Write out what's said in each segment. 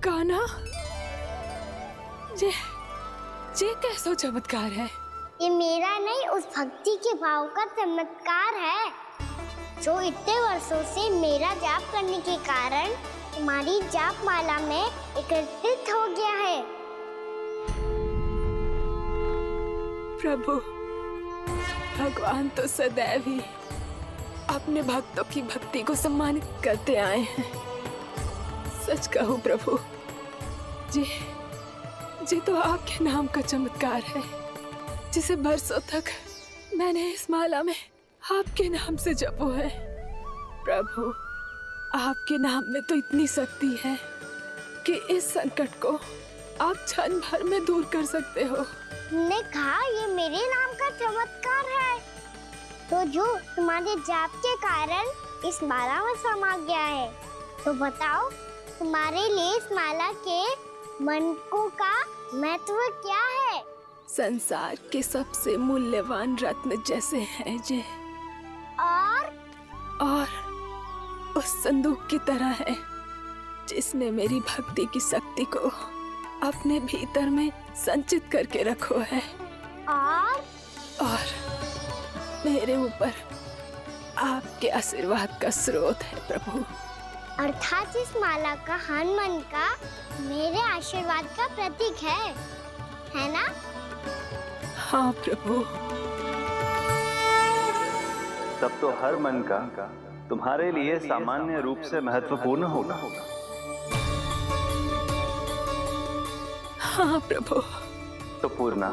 कान्हा, ये कैसा चमत्कार है? ये मेरा नहीं, उस भक्ति के भाव का चमत्कार है जो इतने वर्षों से मेरा जाप करने के कारण तुम्हारी जाप माला में एकत्रित हो गया है। प्रभु, भगवान तो सदैव ही अपने भक्तों की भक्ति को सम्मानित करते आए हैं। सच कहूं प्रभु, जी तो आपके नाम का चमत्कार है, जिसे बरसों तक मैंने इस माला में आपके नाम से जपो है। प्रभु, आपके नाम में तो इतनी शक्ति है कि इस संकट को आप क्षण भर में दूर कर सकते हो। तुमने कहा ये मेरे नाम का चमत्कार है, तो जो तुम्हारे जाप के कारण इस माला में समा गया है, तो बताओ तुम्हारे लिए इस माला के मनकों का महत्व क्या है? संसार के सबसे मूल्यवान रत्न जैसे हैं जे, और उस संदूक की तरह है जिसने मेरी भक्ति की शक्ति को अपने भीतर में संचित करके रखो है, और मेरे ऊपर आपके आशीर्वाद का स्रोत है प्रभु। अर्थात इस माला का हनुमान का मेरे आशीर्वाद का प्रतीक है ना? हाँ प्रभु। तब तो हर मन का तुम्हारे लिए सामान्य रूप से महत्वपूर्ण होगा। हाँ प्रभु। तो पूर्णा,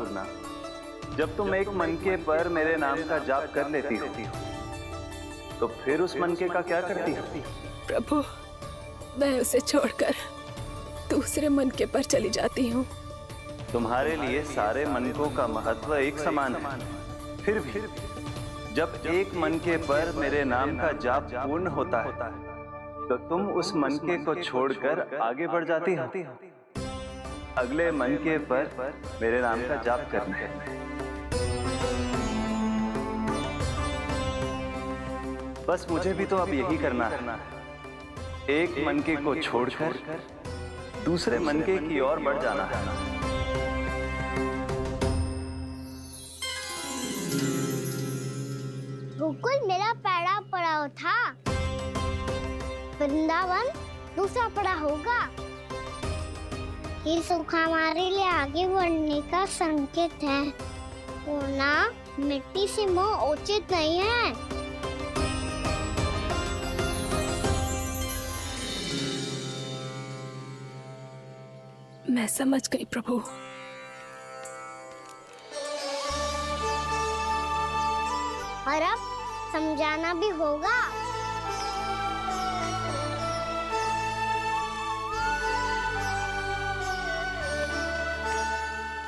जब तुम एक मनके पर मेरे नाम का जाप कर लेती हो, तो फिर उस मनके का क्या करती हो? प्रभु, मैं उसे छोड़कर दूसरे मनके पर चली जाती हूँ। तुम्हारे लिए सारे मनकों का महत्व एक समान है, फिर भी जब एक मनके पर मेरे नाम का जाप पूर्ण होता है, तो तुम उस मनके को छोड़कर आगे बढ़ जाती हो अगले मनके पर मेरे नाम का जाप करने। बस मुझे भी तो अब यही करना है, एक मनके को छोड़कर दूसरे मनके की ओर बढ़ जाना है। गोकुल मेरा पहला पड़ाव था, वृंदावन दूसरा पड़ा होगा। ये सुख हमारे लिए आगे बढ़ने का संकेत है, पूर्णा मिट्टी से मोह उचित नहीं है। मैं समझ गई प्रभु। और अब समझाना भी होगा।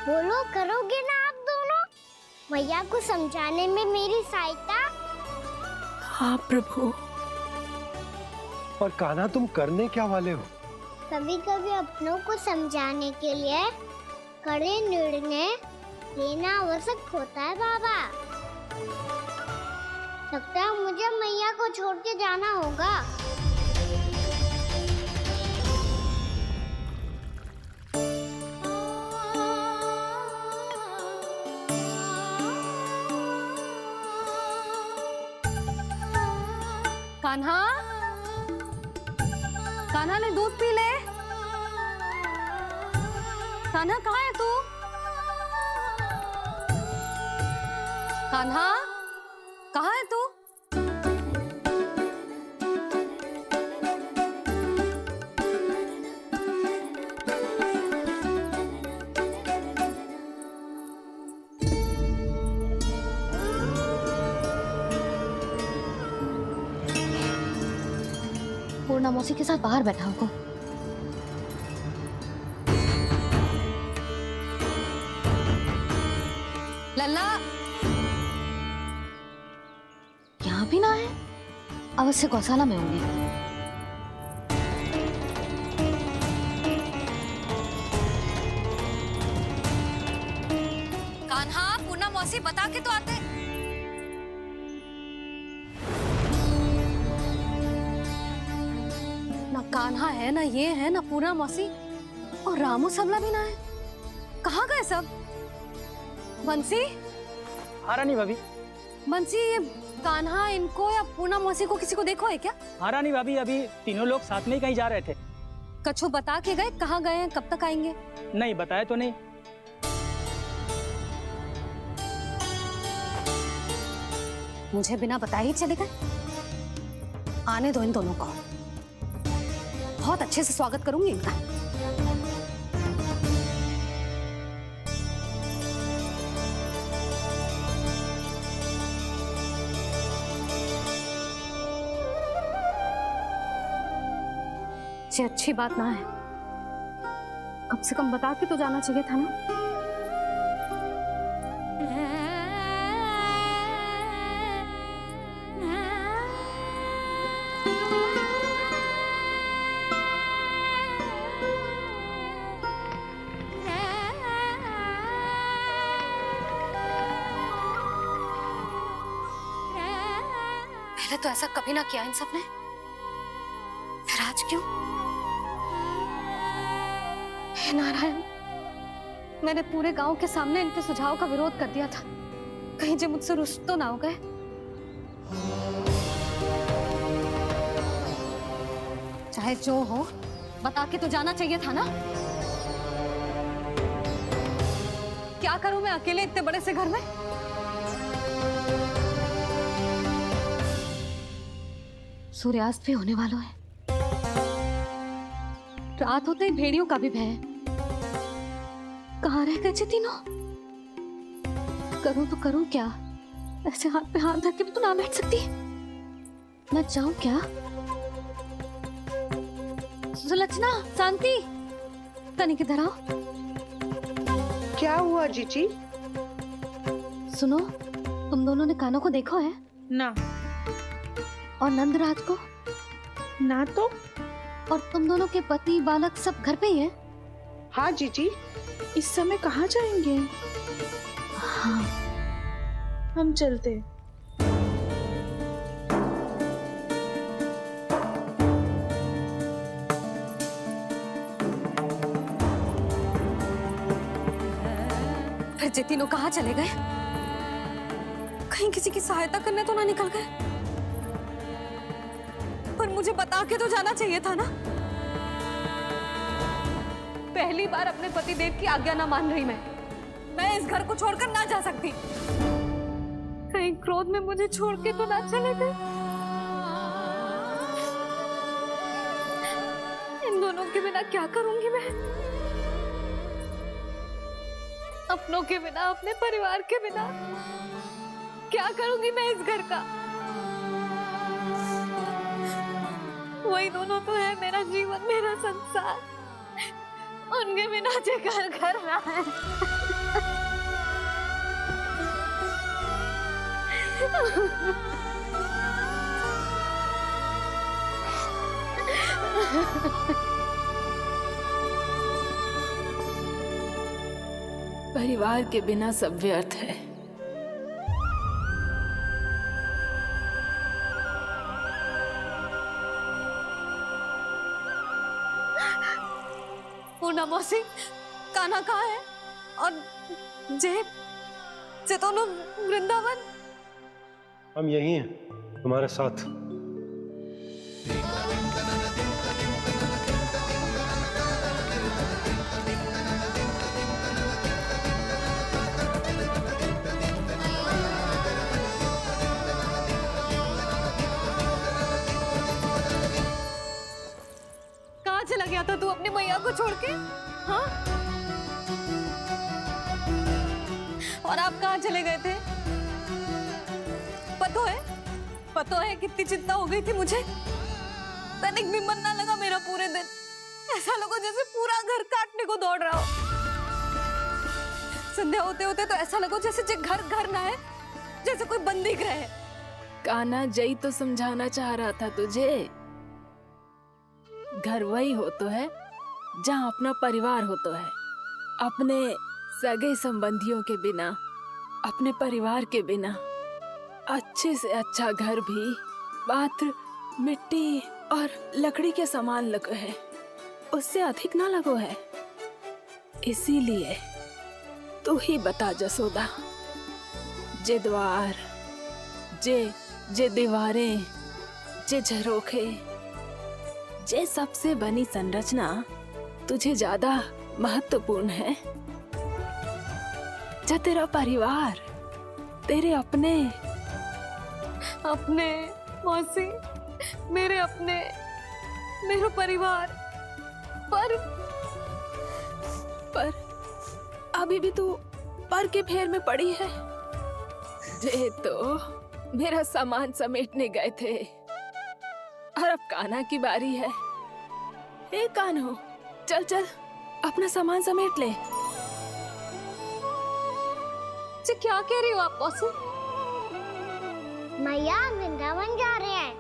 बोलो, करोगे ना आप दोनों? मैया को समझाने में मेरी सहायता? हाँ प्रभु। और कान्हा, तुम करने क्या वाले हो? कभी कभी अपनों को समझाने के लिए कड़े निर्णय लेना आवश्यक होता है बाबा। लगता है मुझे मैया को छोड़ के जाना होगा। कान्हा, कान्हा ने दूध पी ले। कान्हा कहाँ है तू? कान्हा, कहाँ है तू? पूर्णा मौसी के साथ बाहर बैठा होगा। लल्ला, यहाँ भी ना है। अवश्य गौशाला में होंगे। कान्हा, पूर्णा मौसी बता के तो आते। ना कान्हा है, ना ये है, ना पूर्णा मौसी। रामू सबला भी ना है। कहाँ गए सब? बंसी, हाँ रानी भाभी। बंसी, ये कान्हा इनको या पूनम मौसी को किसी को देखो है क्या? हाँ रानी भाभी, अभी तीनों लोग साथ में ही कहीं जा रहे थे। कछु बता के गए कहाँ गए हैं, कब तक आएंगे? नहीं बताया तो नहीं। मुझे बिना बताए ही चले गए। आने दो इन दोनों को, बहुत अच्छे से स्वागत करूंगी इनका। ये अच्छी बात ना है, कम से कम बता के तो जाना चाहिए था ना। पहले तो ऐसा कभी ना किया इन सब ने, फिर आज क्यों? हे नारायण, मैंने पूरे गांव के सामने इनके सुझाव का विरोध कर दिया था, कहीं जो मुझसे रुष्ट तो ना हो गए। चाहे जो हो, बता के तो जाना चाहिए था ना। क्या करूं मैं अकेले इतने बड़े से घर में? सूर्यास्त भी होने वाला है, रात होते ही भेड़ियों का भी भय है। कहाँ रह गए थे तीनों? करूं तो करूं क्या? ऐसे हाथ पे हाथ धर के तो ना बैठ सकती। मैं जाऊं क्या? सुलक्षणा, शांति, तनिक इधर आओ। क्या हुआ जीजी? सुनो, तुम दोनों ने कानों को देखो है? ना। और नंदराज को? ना तो। और तुम दोनों के पति बालक सब घर पे ही हैं? हाँ जीजी, इस समय कहाँ जाएंगे? हाँ। हम चलते। फिर ये तीनों कहाँ चले गए? कहीं किसी की सहायता करने तो ना निकल गए? पर मुझे बता के तो जाना चाहिए था ना। पहली बार अपने पति देव की आज्ञा ना मान रही मैं इस घर को छोड़कर ना जा सकती। कहीं क्रोध में मुझे छोड़ के तो ना चले गए। इन दोनों के बिना क्या करूंगी मैं? अपनों के बिना, अपने परिवार के बिना क्या करूंगी मैं इस घर का? वही दोनों तो है मेरा जीवन, मेरा संसार। उनके बिना जे घर घर रहा है। परिवार के बिना सब व्यर्थ है। पूनम मौसी, कान्हा कहाँ है? और जे दोनों वृंदावन? हम यही हैं, तुम्हारे साथ। कहाँ चला गया था तू अपनी मैया को छोड़ के? हाँ? और आप कहाँ चले गए थे? पता है कितनी चिंता हो गई थी मुझे। तनिक भी मन ना लगा मेरा पूरे दिन। ऐसा लगा जैसे पूरा घर काटने को दौड़ रहा हो। संध्या होते होते तो ऐसा लगा जैसे घर घर ना है, जैसे कोई बंदी गृह है। कान्हा, जय तो समझाना चाह रहा था तुझे। घर वही हो तो है जहाँ अपना परिवार हो तो है। अपने सगे संबंधियों के बिना, अपने परिवार के बिना अच्छे से अच्छा घर भी पात्र मिट्टी और लकड़ी के समान लगो है, उससे अधिक ना लगो है। इसीलिए तू ही बता जसोदा, जे द्वार, जे दीवारें, जे झरोखे, जे सबसे बनी संरचना तुझे ज्यादा महत्वपूर्ण है? जो तेरा परिवार, तेरे अपने मौसी, मेरा परिवार, पर अभी भी तू पर के फेर में पड़ी है। ये तो मेरा सामान समेटने गए थे और अब कान्हा की बारी है। हे कान्हो, चल चल अपना सामान समेट ले। क्या कह रही हो आप मौसी? मैया वृंदावन जा रहे हैं,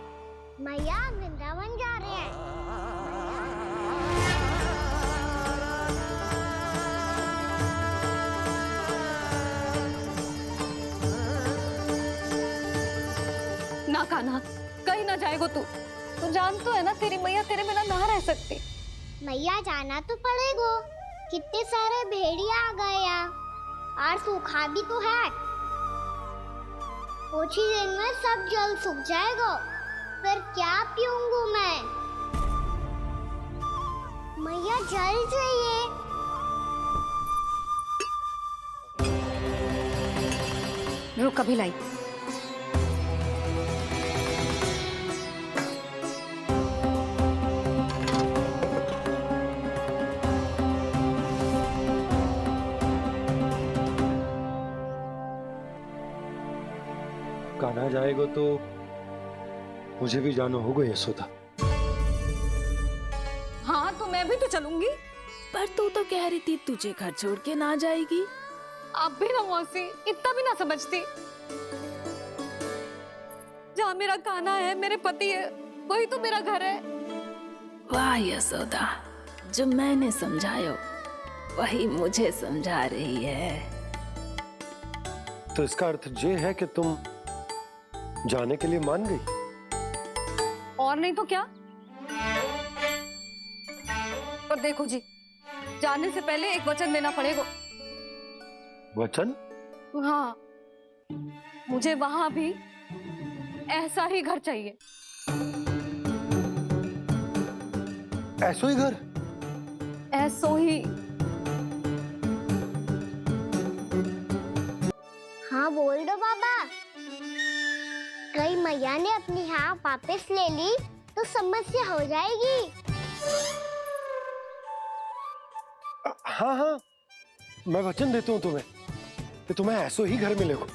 मैया वृंदावन जा रहे हैं। ना कान्हा, कहीं ना जाएगो तू जान तो है ना तेरी मैया तेरे बिना ना रह सकती। मैया जाना तो पड़ेगा, कितने सारे भेड़िया आ गए यहाँ और सूखा भी तो है। कुछ ही दिन में सब जल सूख जाएगा, फिर क्या पीऊंगी मैं? मैया जल चाहिए। रुक, अभी लाई। कान्हा जाएगा तो मुझे भी जाना होगा यशोदा। हाँ तो मैं भी तो चलूंगी। पर तू तो कह रही थी तुझे घर छोड़ के ना जाएगी। आप भी ना मौसी, इतना भी ना समझती। जहाँ मेरा कान्हा है, मेरे पति है, वही तो मेरा घर है। वाह यशोदा, जो मैंने समझायो वही मुझे समझा रही है। तो इसका अर्थ ये है कि तुम जाने के लिए मान गई? और नहीं तो क्या। पर देखो जी, जाने से पहले एक वचन देना पड़ेगा। वचन? हाँ, मुझे वहां भी ऐसा ही घर चाहिए। ऐसो ही घर? ऐसो ही। हाँ बोल दो बाबा। कहीं मैया ने अपनी हाँ वापस ले ली तो समस्या हो जाएगी। हाँ हाँ, मैं वचन देता हूँ तुम्हें कि तुम्हें ऐसो ही घर मिलेगा।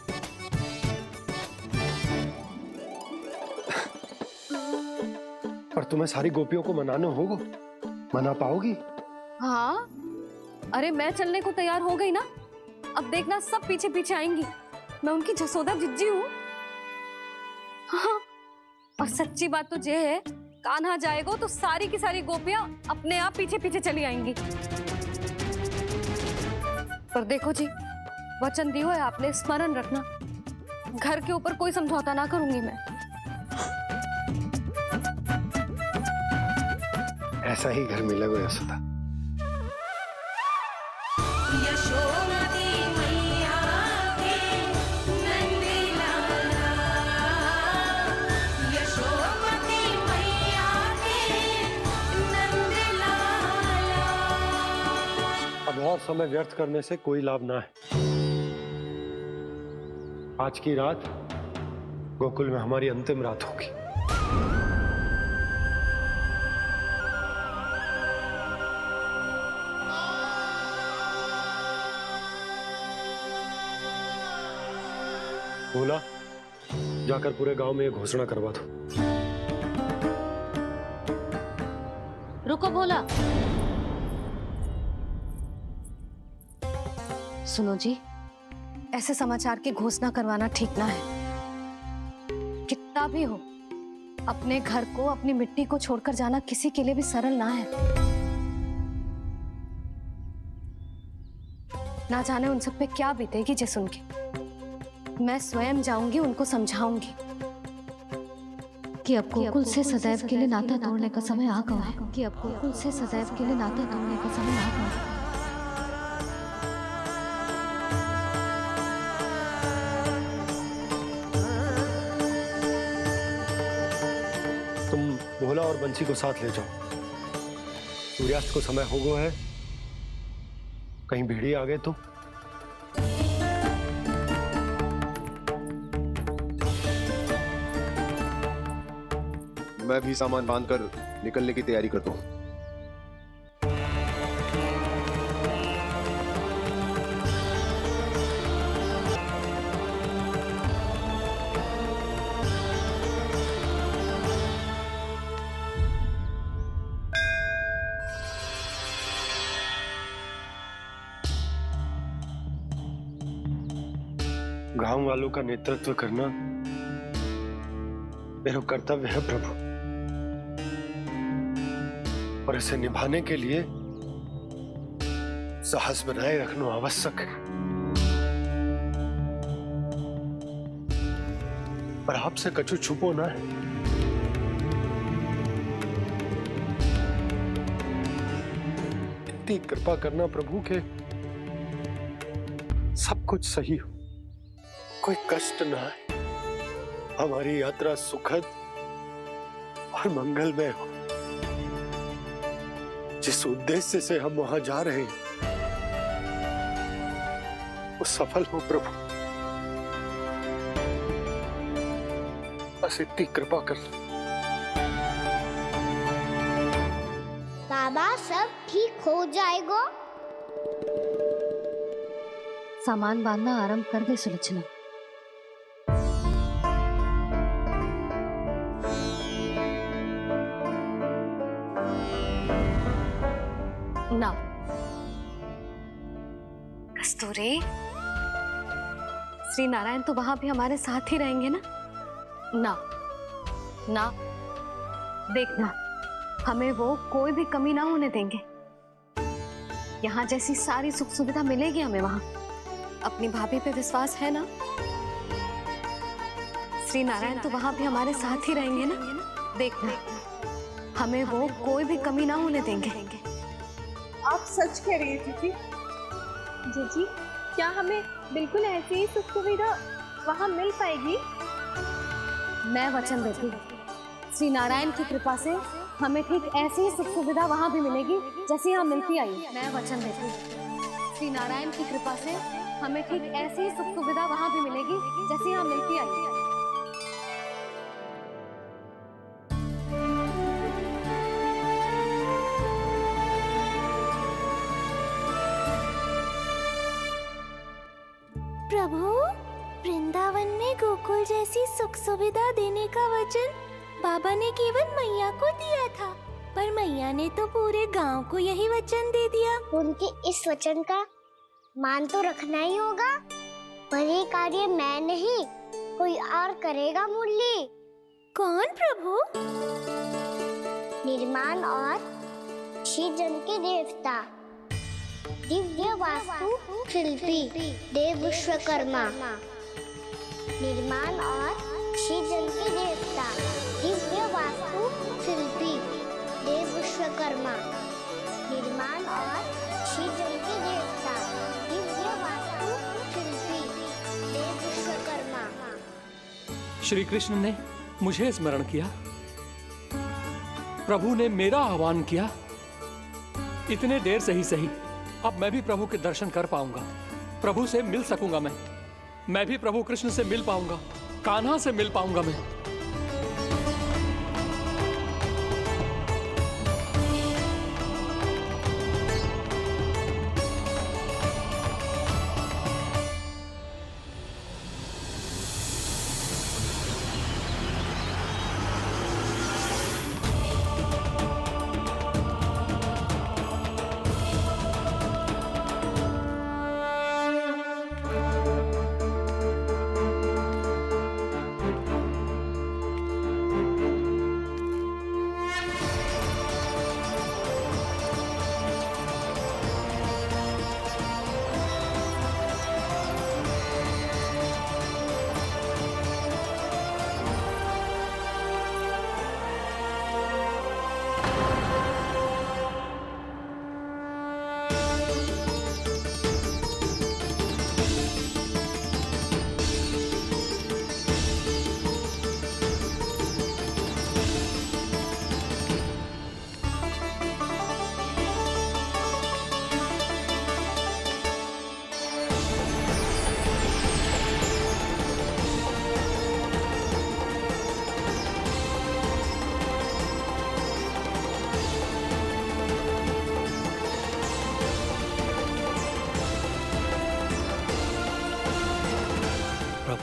पर तुम्हें सारी गोपियों को मनाना होगा। मना पाओगी? हाँ, अरे मैं चलने को तैयार हो गई ना। अब देखना सब पीछे पीछे आएंगी। मैं उनकी जसोदा जिज्जी हूँ। हाँ, और सच्ची बात तो ये है, कान्हा जाएगा तो सारी की सारी गोपियां अपने आप पीछे पीछे चली आएंगी। पर देखो जी, वचन दियो है आपने, स्मरण रखना। घर के ऊपर कोई समझौता ना करूंगी मैं। ऐसा ही घर मिलेगा यशोदा। अब और समय व्यर्थ करने से कोई लाभ ना है। आज की रात गोकुल में हमारी अंतिम रात होगी। बोला, जाकर पूरे गांव में ये घोषणा करवा दो। रुको भोला। सुनो जी, ऐसे समाचार की घोषणा करवाना ठीक ना है। कितना भी हो, अपने घर को, अपनी मिट्टी को छोड़कर जाना किसी के लिए भी सरल ना है। ना जाने उन सब पे क्या बीतेगी जे सुन के। मैं स्वयं जाऊंगी, उनको समझाऊंगी कि अब गोकुल से सदैव के लिए नाता तोड़ने का समय आ गया है। कि अब गोकुल से सदैव के लिए नाता तोड़ने का समय आ गया है। भोला और बंसी को साथ ले जाओ। सूर्यास्त को समय हो गया है, कहीं भेड़िए आ गए तो। मैं भी सामान बांधकर निकलने की तैयारी करता हूँ। गांव वालों का नेतृत्व करना मेरा कर्तव्य है प्रभु, और इसे निभाने के लिए साहस बनाए रखना आवश्यक है। पर आपसे कछु छुपो ना है। इतनी कृपा करना प्रभु के सब कुछ सही हो, कोई कष्ट ना आए, हमारी यात्रा सुखद और मंगलमय हो। जिस उद्देश्य से हम वहां जा रहे हैं वो सफल हो प्रभु, बस इतनी कृपा कर। बाबा सब ठीक हो जाएगा। सामान बांधना आरंभ कर दे सुलोचना। ना कस्तूरी, श्री नारायण तो वहां भी हमारे साथ ही रहेंगे ना? ना ना, देखना हमें वो कोई भी कमी ना होने देंगे। यहाँ जैसी सारी सुख सुविधा मिलेगी हमें वहां। अपनी भाभी पे विश्वास है ना? श्री नारायण तो वहां भी हमारे साथ ही रहेंगे ना? देखना हमें वो कोई भी कमी ना होने देंगे। आप सच कह रही है दीदी। जीजी, क्या हमें बिल्कुल ऐसी ही सुख सुविधा वहाँ मिल पाएगी? मैं वचन देती हूँ, श्री नारायण की कृपा से हमें ठीक ऐसी ही सुख सुविधा वहाँ भी मिलेगी जैसी यहाँ मिलती आई। मैं वचन देती हूँ, श्री नारायण की कृपा से हमें ठीक ऐसी ही सुख सुविधा वहाँ भी मिलेगी जैसी यहाँ मिलती आई। प्रभु, वृंदावन में गोकुल जैसी सुख सुविधा देने का वचन बाबा ने केवल मैया को दिया था, पर मैया ने तो पूरे गांव को यही वचन दे दिया। उनके इस वचन का मान तो रखना ही होगा, पर ये कार्य मैं नहीं कोई और करेगा। मुरली कौन प्रभु? निर्माण और सृजन के देवता, दिव्य वास्तु शिल्पी देव विश्वकर्मा। निर्माण और सृजन के देवता, दिव्य वास्तु शिल्पी देव विश्वकर्मा। निर्माण और सृजन के देवता, दिव्य वास्तु शिल्पी देव विश्वकर्मा। श्री कृष्ण ने मुझे स्मरण किया, प्रभु ने मेरा आह्वान किया। इतने देर से ही सही, अब मैं भी प्रभु के दर्शन कर पाऊंगा, प्रभु से मिल सकूंगा। मैं भी प्रभु कृष्ण से मिल पाऊंगा, कान्हा से मिल पाऊंगा मैं।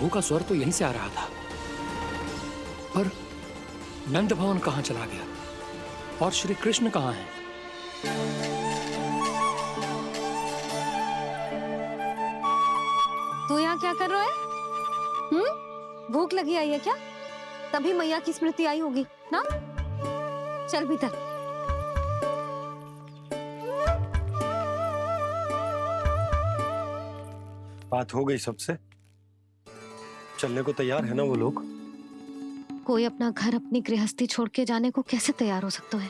प्रभु का स्वर तो यहीं से आ रहा था, पर नंद भवन कहाँ चला गया और श्री कृष्ण कहाँ हैं? तू यहाँ क्या कर रहा है? भूख लगी आई है क्या? तभी मैया की स्मृति आई होगी ना? चल भीतर। बात हो गई सबसे? चलने को तैयार है ना वो लोग? कोई अपना घर अपनी गृहस्थी छोड़ के जाने को कैसे तैयार हो सकता है?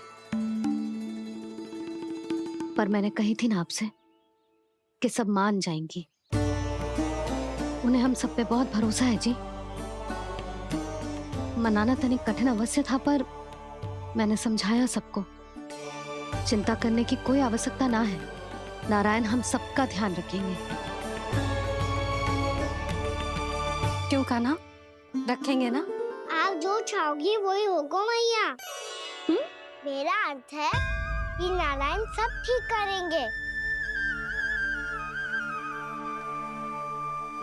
पर मैंने कही थी ना आपसे कि सब मान जाएंगी। उन्हें हम सब पे बहुत भरोसा है जी। मनाना तनिक कठिन अवश्य था, पर मैंने समझाया सबको। चिंता करने की कोई आवश्यकता ना है। नारायण हम सबका ध्यान रखेंगे। क्यों कान्हा, रखेंगे ना? आप जो चाहोगी वही होगा मैया। मेरा अर्थ है कि नारायण सब ठीक करेंगे।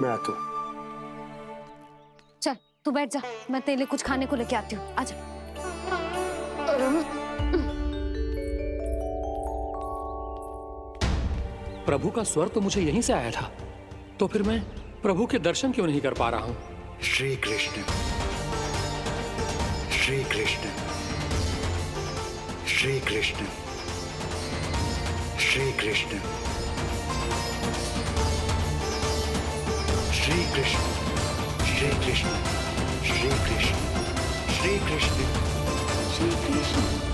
मैं आता हूँ। चल तू बैठ जा, मैं तेरे लिए कुछ खाने को लेके आती हूँ। आजा। प्रभु का स्वर तो मुझे यहीं से आया था, तो फिर मैं प्रभु के दर्शन क्यों नहीं कर पा रहा हूँ? श्री कृष्ण, श्री कृष्ण, श्री कृष्ण, श्री कृष्ण, श्री कृष्ण, श्री कृष्ण, श्री कृष्ण, श्री कृष्ण, श्री कृष्ण।